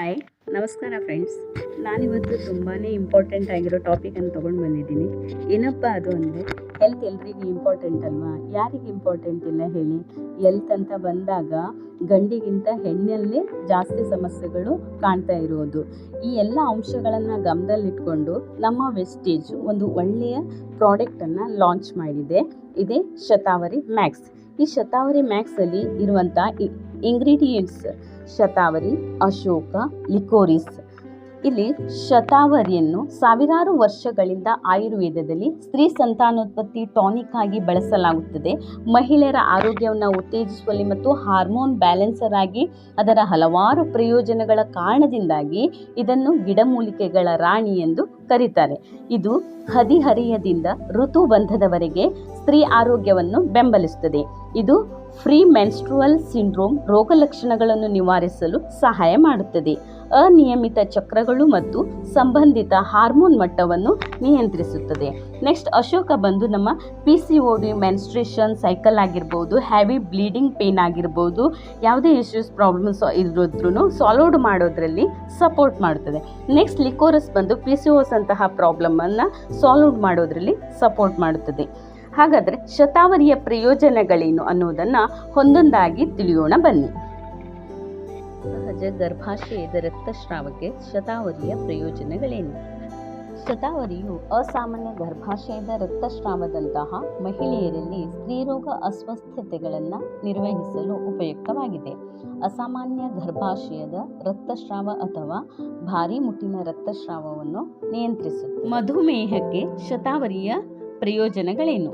Hi, ನಮಸ್ಕಾರ friends. ನಾನಿವತ್ತು ತುಂಬಾ ಇಂಪಾರ್ಟೆಂಟ್ ಆಗಿರೋ ಟಾಪಿಕನ್ನು ತೊಗೊಂಡು ಬಂದಿದ್ದೀನಿ. ಏನಪ್ಪ ಅದು ಅಂದರೆ, ಹೆಲ್ತ್ ಎಲ್ರಿಗೂ ಇಂಪಾರ್ಟೆಂಟ್ ಅಲ್ವಾ? ಯಾರಿಗೆ ಇಂಪಾರ್ಟೆಂಟ್ ಇಲ್ಲ ಹೇಳಿ? ಹೆಲ್ತ್ ಅಂತ ಬಂದಾಗ ಗಂಡಿಗಿಂತ ಹೆಣ್ಣಲ್ಲೇ ಜಾಸ್ತಿ ಸಮಸ್ಯೆಗಳು ಕಾಣ್ತಾ ಇರೋದು. ಈ ಎಲ್ಲ ಅಂಶಗಳನ್ನು ಗಮನದಲ್ಲಿಟ್ಕೊಂಡು ನಮ್ಮ ವೆಸ್ಟೇಜ್ ಒಂದು ಒಳ್ಳೆಯ ಪ್ರಾಡಕ್ಟನ್ನು ಲಾಂಚ್ ಮಾಡಿದೆ. ಇದೇ ಶತಾವರಿ ಮ್ಯಾಕ್ಸ್. ಈ ಶತಾವರಿ ಮ್ಯಾಕ್ಸಲ್ಲಿ ಇರುವಂಥ ಇಂಗ್ರೀಡಿಯೆಂಟ್ಸ್ ಶತಾವರಿ, ಅಶೋಕ, ಲಿಕೋರಿಸ್. ಇಲ್ಲಿ ಶತಾವರಿಯನ್ನು ಸಾವಿರಾರು ವರ್ಷಗಳಿಂದ ಆಯುರ್ವೇದದಲ್ಲಿ ಸ್ತ್ರೀ ಸಂತಾನೋತ್ಪತ್ತಿ ಟಾನಿಕ್ ಆಗಿ ಬಳಸಲಾಗುತ್ತದೆ. ಮಹಿಳೆಯರ ಆರೋಗ್ಯವನ್ನು ಉತ್ತೇಜಿಸುವಲ್ಲಿ ಮತ್ತು ಹಾರ್ಮೋನ್ ಬ್ಯಾಲೆನ್ಸರ್ ಆಗಿ ಅದರ ಹಲವಾರು ಪ್ರಯೋಜನಗಳ ಕಾರಣದಿಂದಾಗಿ ಇದನ್ನು ಗಿಡಮೂಲಿಕೆಗಳ ರಾಣಿ ಎಂದು ಕರೀತಾರೆ. ಇದು ಹದಿಹರೆಯದಿಂದ ಋತುಬಂಧದವರೆಗೆ ಸ್ತ್ರೀ ಆರೋಗ್ಯವನ್ನು ಬೆಂಬಲಿಸುತ್ತದೆ. ಇದು ಫ್ರೀ ಮೆನ್ಸ್ಟ್ರುವಲ್ ಸಿಂಡ್ರೋಮ್ ರೋಗಲಕ್ಷಣಗಳನ್ನು ನಿವಾರಿಸಲು ಸಹಾಯ ಮಾಡುತ್ತದೆ. ಅನಿಯಮಿತ ಚಕ್ರಗಳು ಮತ್ತು ಸಂಬಂಧಿತ ಹಾರ್ಮೋನ್ ಮಟ್ಟವನ್ನು ನಿಯಂತ್ರಿಸುತ್ತದೆ. ನೆಕ್ಸ್ಟ್ ಅಶೋಕ ಬಂದು ನಮ್ಮ PCOD, ಮೆನ್ಸ್ಟ್ರೇಷನ್ ಸೈಕಲ್ ಆಗಿರ್ಬೋದು, ಹೆವಿ ಬ್ಲೀಡಿಂಗ್ ಪೇನ್ ಆಗಿರ್ಬೋದು, ಯಾವುದೇ ಇಶ್ಯೂಸ್ ಪ್ರಾಬ್ಲಮ್ಸ್ ಇದ್ರೂ ಸಾಲ್ವ್ ಮಾಡೋದ್ರಲ್ಲಿ ಸಪೋರ್ಟ್ ಮಾಡುತ್ತದೆ. ನೆಕ್ಸ್ಟ್ ಲಿಕೋರಸ್ ಬಂದು PCOS ಅಂತಹ ಪ್ರಾಬ್ಲಮನ್ನು ಸಾಲ್ವ್ ಮಾಡೋದ್ರಲ್ಲಿ ಸಪೋರ್ಟ್ ಮಾಡುತ್ತದೆ. ಹಾಗಾದರೆ ಶತಾವರಿಯ ಪ್ರಯೋಜನಗಳೇನು ಅನ್ನೋದನ್ನು ಒಂದೊಂದಾಗಿ ತಿಳಿಯೋಣ ಬನ್ನಿ. ಸಹಜ ಗರ್ಭಾಶಯದ ರಕ್ತಸ್ರಾವಕ್ಕೆ ಶತಾವರಿಯ ಪ್ರಯೋಜನಗಳೇನು? ಶತಾವರಿಯು ಅಸಾಮಾನ್ಯ ಗರ್ಭಾಶಯದ ರಕ್ತಸ್ರಾವದಂತಹ ಮಹಿಳೆಯರಲ್ಲಿ ಸ್ತ್ರೀರೋಗ ಅಸ್ವಸ್ಥತೆಗಳನ್ನು ನಿರ್ವಹಿಸಲು ಉಪಯುಕ್ತವಾಗಿದೆ. ಅಸಾಮಾನ್ಯ ಗರ್ಭಾಶಯದ ರಕ್ತಸ್ರಾವ ಅಥವಾ ಭಾರೀ ಮುಟ್ಟಿನ ರಕ್ತಸ್ರಾವವನ್ನು ನಿಯಂತ್ರಿಸುತ್ತದೆ. ಮಧುಮೇಹಕ್ಕೆ ಶತಾವರಿಯ ಪ್ರಯೋಜನಗಳೇನು?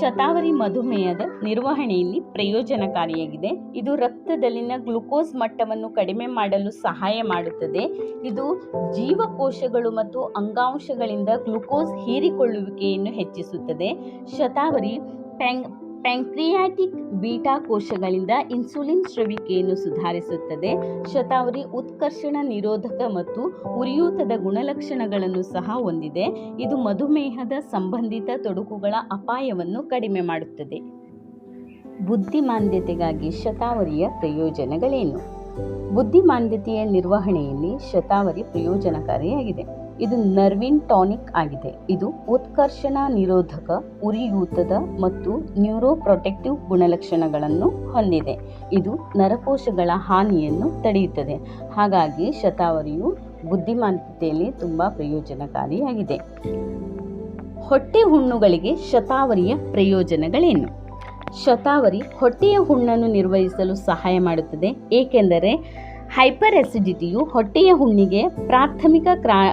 ಶತಾವರಿ ಮಧುಮೇಹದ ನಿರ್ವಹಣೆಯಲ್ಲಿ ಪ್ರಯೋಜನಕಾರಿಯಾಗಿದೆ. ಇದು ರಕ್ತದಲ್ಲಿನ ಗ್ಲುಕೋಸ್ ಮಟ್ಟವನ್ನು ಕಡಿಮೆ ಮಾಡಲು ಸಹಾಯ ಮಾಡುತ್ತದೆ. ಇದು ಜೀವಕೋಶಗಳು ಮತ್ತು ಅಂಗಾಂಶಗಳಿಂದ ಗ್ಲುಕೋಸ್ ಹೀರಿಕೊಳ್ಳುವಿಕೆಯನ್ನು ಹೆಚ್ಚಿಸುತ್ತದೆ. ಶತಾವರಿ ಪ್ಯಾಂಕ್ರಿಯಾಟಿಕ್ ಬೀಟಾ ಕೋಶಗಳಿಂದ ಇನ್ಸುಲಿನ್ ಸ್ರವಿಕೆಯನ್ನು ಸುಧಾರಿಸುತ್ತದೆ. ಶತಾವರಿ ಉತ್ಕರ್ಷಣ ನಿರೋಧಕ ಮತ್ತು ಉರಿಯೂತದ ಗುಣಲಕ್ಷಣಗಳನ್ನು ಸಹ ಹೊಂದಿದೆ. ಇದು ಮಧುಮೇಹದ ಸಂಬಂಧಿತ ತೊಡಕುಗಳ ಅಪಾಯವನ್ನು ಕಡಿಮೆ ಮಾಡುತ್ತದೆ. ಬುದ್ಧಿಮಾಂದ್ಯತೆಗಾಗಿ ಶತಾವರಿಯ ಪ್ರಯೋಜನಗಳೇನು? ಬುದ್ಧಿಮಾಂದ್ಯತೆಯ ನಿರ್ವಹಣೆಯಲ್ಲಿ ಶತಾವರಿ ಪ್ರಯೋಜನಕಾರಿಯಾಗಿದೆ. ಇದು ನರ್ವಿನ್ ಟಾನಿಕ್ ಆಗಿದೆ. ಇದು ಉತ್ಕರ್ಷಣ ನಿರೋಧಕ, ಉರಿಯೂತದ ಮತ್ತು ನ್ಯೂರೋಪ್ರೊಟೆಕ್ಟಿವ್ ಗುಣಲಕ್ಷಣಗಳನ್ನು ಹೊಂದಿದೆ. ಇದು ನರಕೋಶಗಳ ಹಾನಿಯನ್ನು ತಡೆಯುತ್ತದೆ. ಹಾಗಾಗಿ ಶತಾವರಿಯು ಬುದ್ಧಿಮಾಂದ್ಯತೆಯಲ್ಲಿ ತುಂಬ ಪ್ರಯೋಜನಕಾರಿಯಾಗಿದೆ. ಹೊಟ್ಟೆ ಹುಣ್ಣುಗಳಿಗೆ ಶತಾವರಿಯ ಪ್ರಯೋಜನಗಳೇನು? ಶತಾವರಿ ಹೊಟ್ಟೆಯ ಹುಣ್ಣನ್ನು ನಿರ್ವಹಿಸಲು ಸಹಾಯ ಮಾಡುತ್ತದೆ. ಏಕೆಂದರೆ ಹೈಪರ್ ಅಸಿಡಿಟಿಯು ಹೊಟ್ಟೆಯ ಹುಣ್ಣಿಗೆ ಪ್ರಾಥಮಿಕ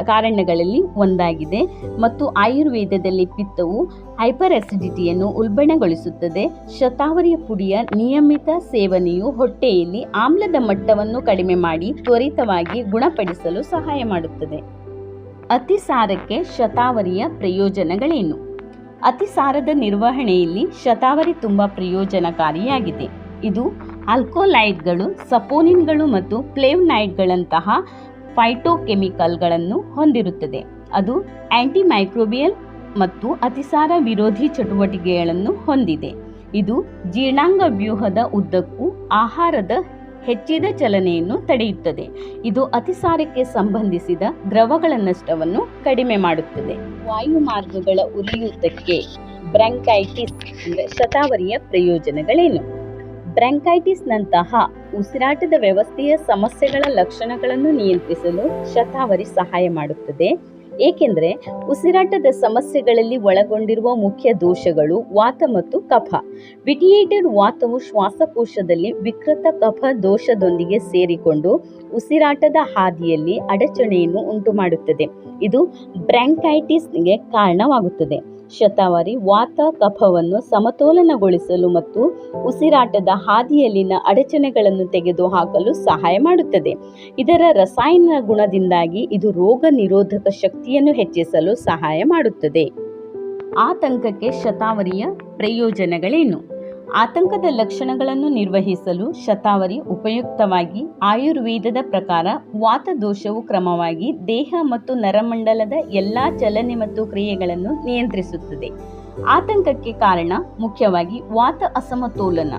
ಕಾರಣಗಳಲ್ಲಿ ಒಂದಾಗಿದೆ ಮತ್ತು ಆಯುರ್ವೇದದಲ್ಲಿ ಪಿತ್ತವು ಹೈಪರ್ ಅಸಿಡಿಟಿಯನ್ನು ಉಲ್ಬಣಗೊಳಿಸುತ್ತದೆ. ಶತಾವರಿಯ ಪುಡಿಯ ನಿಯಮಿತ ಸೇವನೆಯು ಹೊಟ್ಟೆಯಲ್ಲಿ ಆಮ್ಲದ ಮಟ್ಟವನ್ನು ಕಡಿಮೆ ಮಾಡಿ ತ್ವರಿತವಾಗಿ ಗುಣಪಡಿಸಲು ಸಹಾಯ ಮಾಡುತ್ತದೆ. ಅತಿಸಾರಕ್ಕೆ ಶತಾವರಿಯ ಪ್ರಯೋಜನಗಳೇನು? ಅತಿಸಾರದ ನಿರ್ವಹಣೆಯಲ್ಲಿ ಶತಾವರಿ ತುಂಬ ಪ್ರಯೋಜನಕಾರಿಯಾಗಿದೆ. ಇದು ಆಲ್ಕೊಲೈಡ್ಗಳು, ಸಪೋನಿನ್ಗಳು ಮತ್ತು ಫ್ಲೇವನಾಯ್ಡ್ಗಳಂತಹ ಫೈಟೋಕೆಮಿಕಲ್ಗಳನ್ನು ಹೊಂದಿರುತ್ತದೆ. ಅದು ಆಂಟಿಮೈಕ್ರೋಬಿಯಲ್ ಮತ್ತು ಅತಿಸಾರ ವಿರೋಧಿ ಚಟುವಟಿಕೆಗಳನ್ನು ಹೊಂದಿದೆ. ಇದು ಜೀರ್ಣಾಂಗ ವ್ಯೂಹದ ಉದ್ದಕ್ಕೂ ಆಹಾರದ ಹೆಚ್ಚಿದ ಚಲನೆಯನ್ನು ತಡೆಯುತ್ತದೆ. ಇದು ಅತಿಸಾರಕ್ಕೆ ಸಂಬಂಧಿಸಿದ ದ್ರವಗಳ ನಷ್ಟವನ್ನು ಕಡಿಮೆ ಮಾಡುತ್ತದೆ. ವಾಯುಮಾರ್ಗಗಳ ಉರಿಯೂತಕ್ಕೆ ಬ್ರಾಂಕೈಟಿಸ್ ಅಂದರೆ ಶತಾವರಿಯ ಪ್ರಯೋಜನಗಳೇನು? ಬ್ರಾಂಕೈಟಿಸ್ನಂತಹ ಉಸಿರಾಟದ ವ್ಯವಸ್ಥೆಯ ಸಮಸ್ಯೆಗಳ ಲಕ್ಷಣಗಳನ್ನು ನಿಯಂತ್ರಿಸಲು ಶತಾವರಿ ಸಹಾಯ ಮಾಡುತ್ತದೆ. ಏಕೆಂದರೆ ಉಸಿರಾಟದ ಸಮಸ್ಯೆಗಳಲ್ಲಿ ಒಳಗೊಂಡಿರುವ ಮುಖ್ಯ ದೋಷಗಳು ವಾತ ಮತ್ತು ಕಫ. ವಿಟಿಯೇಟೆಡ್ ವಾತವು ಶ್ವಾಸಕೋಶದಲ್ಲಿ ವಿಕೃತ ಕಫ ದೋಷದೊಂದಿಗೆ ಸೇರಿಕೊಂಡು ಉಸಿರಾಟದ ಹಾದಿಯಲ್ಲಿ ಅಡಚಣೆಯನ್ನು ಉಂಟುಮಾಡುತ್ತದೆ. ಇದು ಬ್ರಾಂಕೈಟಿಸ್ಗೆ ಕಾರಣವಾಗುತ್ತದೆ. ಶತಾವರಿ ವಾತ ಕಫವನ್ನು ಸಮತೋಲನಗೊಳಿಸಲು ಮತ್ತು ಉಸಿರಾಟದ ಹಾದಿಯಲ್ಲಿನ ಅಡಚಣೆಗಳನ್ನು ತೆಗೆದುಹಾಕಲು ಸಹಾಯ ಮಾಡುತ್ತದೆ. ಇದರ ರಸಾಯನ ಗುಣದಿಂದಾಗಿ ಇದು ರೋಗ ನಿರೋಧಕ ಶಕ್ತಿಯನ್ನು ಹೆಚ್ಚಿಸಲು ಸಹಾಯ ಮಾಡುತ್ತದೆ. ಆತಂಕಕ್ಕೆ ಶತಾವರಿಯ ಪ್ರಯೋಜನಗಳೇನು? ಆತಂಕದ ಲಕ್ಷಣಗಳನ್ನು ನಿರ್ವಹಿಸಲು ಶತಾವರಿ ಉಪಯುಕ್ತವಾಗಿ ಆಯುರ್ವೇದದ ಪ್ರಕಾರ ವಾತದೋಷವು ಕ್ರಮವಾಗಿ ದೇಹ ಮತ್ತು ನರಮಂಡಲದ ಎಲ್ಲ ಚಲನೆ ಮತ್ತು ಕ್ರಿಯೆಗಳನ್ನು ನಿಯಂತ್ರಿಸುತ್ತದೆ. ಆತಂಕಕ್ಕೆ ಕಾರಣ ಮುಖ್ಯವಾಗಿ ವಾತ ಅಸಮತೋಲನ.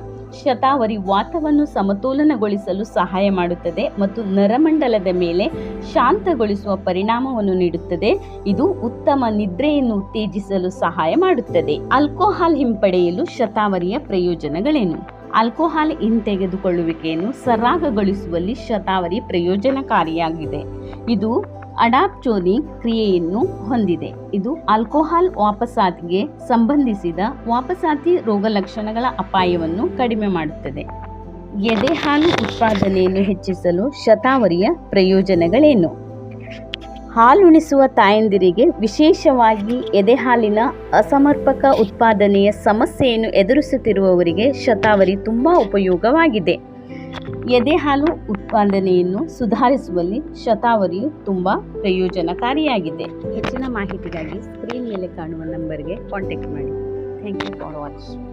ಶತಾವರಿ ವಾತವನ್ನು ಸಮತೋಲನಗೊಳಿಸಲು ಸಹಾಯ ಮಾಡುತ್ತದೆ ಮತ್ತು ನರಮಂಡಲದ ಮೇಲೆ ಶಾಂತಗೊಳಿಸುವ ಪರಿಣಾಮವನ್ನು ನೀಡುತ್ತದೆ. ಇದು ಉತ್ತಮ ನಿದ್ರೆಯನ್ನು ಉತ್ತೇಜಿಸಲು ಸಹಾಯ ಮಾಡುತ್ತದೆ. ಆಲ್ಕೋಹಾಲ್ ಹಿಂಪಡೆಯಲು ಶತಾವರಿಯ ಪ್ರಯೋಜನಗಳೇನು? ಆಲ್ಕೋಹಾಲ್ ಹಿಂತೆಗೆದುಕೊಳ್ಳುವಿಕೆಯನ್ನು ಸರಾಗಗೊಳಿಸುವಲ್ಲಿ ಶತಾವರಿ ಪ್ರಯೋಜನಕಾರಿಯಾಗಿದೆ. ಇದು ಅಡಾಪ್ಚೋನಿಕ್ ಕ್ರಿಯೆಯನ್ನು ಹೊಂದಿದೆ. ಇದು ಆಲ್ಕೋಹಾಲ್ ವಾಪಸಾತಿಗೆ ಸಂಬಂಧಿಸಿದ ವಾಪಸಾತಿ ರೋಗಲಕ್ಷಣಗಳ ಅಪಾಯವನ್ನು ಕಡಿಮೆ ಮಾಡುತ್ತದೆ. ಎದೆಹಾಲು ಉತ್ಪಾದನೆಯನ್ನು ಹೆಚ್ಚಿಸಲು ಶತಾವರಿಯ ಪ್ರಯೋಜನಗಳೇನು? ಹಾಲುಣಿಸುವ ತಾಯಂದಿರಿಗೆ, ವಿಶೇಷವಾಗಿ ಎದೆಹಾಲಿನ ಅಸಮರ್ಪಕ ಉತ್ಪಾದನೆಯ ಸಮಸ್ಯೆಯನ್ನು ಎದುರಿಸುತ್ತಿರುವವರಿಗೆ ಶತಾವರಿ ತುಂಬ ಉಪಯೋಗವಾಗಿದೆ. ಎದೆಹಾಲು ಉತ್ಪಾದನೆಯನ್ನು ಸುಧಾರಿಸುವಲ್ಲಿ ಶತಾವರಿಯು ತುಂಬ ಪ್ರಯೋಜನಕಾರಿಯಾಗಿದೆ. ಹೆಚ್ಚಿನ ಮಾಹಿತಿಗಾಗಿ ಸ್ಕ್ರೀನ್ ಮೇಲೆ ಕಾಣುವ ನಂಬರ್ಗೆ ಕಾಂಟ್ಯಾಕ್ಟ್ ಮಾಡಿ. Thank you for watching.